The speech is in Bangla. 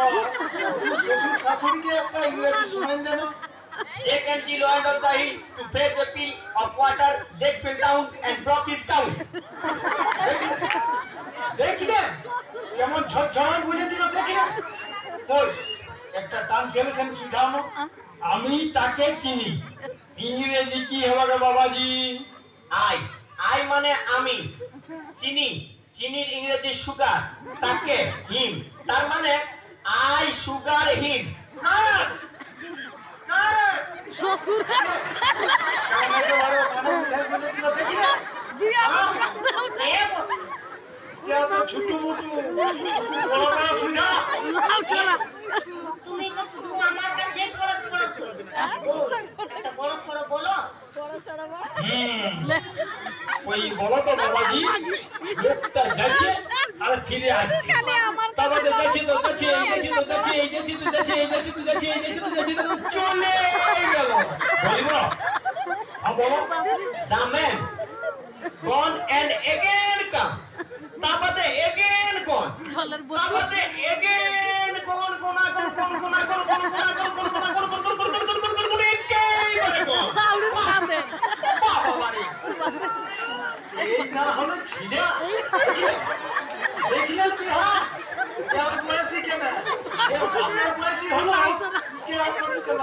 শ্বশুর শাশুড়িকে একটা ইংরেজি শোনান যেন। Jack and Jill went on the hill to fetch a pail of water. Jack fell down and broke his tongue. দেখলেন কেমন ঝরঝরান বুঝে দিল, দেখলেন? ওই একটা ট্রান্সলেশন শিখানো। আমি তাকে চিনি, ইংরেজি কি হবে বাবাজি? I মানে আমি, চিনি, চিনির ইংরেজি সুগার, তাকে হিম, তার মানে I সুগার হিম। শ্বশুর আমাকে বড় কানে বুঝাই বলে দিল, দেখলেন? বিয়া কে তো ছুটু মুটু বড় বড় সুজা। লাউটারা তুমি তো শুধু আমার কাছে খড়ক একটা বড় সড়ো বলো। ওই বলো তো বাবাজি, লোকটা যাচ্ছে আর ফিরে আসছে। বাবা যাচ্ছে তো যাচ্ছে, এই যাচ্ছে তো যাচ্ছে, এই যাচ্ছে তো যাচ্ছে, এই যাচ্ছে তো যাচ্ছে, এই যাচ্ছে তো যাচ্ছে, তো চলে গেল। বলিব বলো। The man gone and again come. তারপরে again gone. জলের বোতল তারপরে again gone, gone, gone, gone, gone, gone, gone, gone, gone, gone, gone, gone, gone, gone, gone, gone, gone, gone, একেবারে gone. চাউলের সাথে বাবা রে। এই না হলো ছিলা। দেখলেন কি হ্যাঁ? কেমন বয়সী কেন? আপনার বয়সী হলো, কে আপনার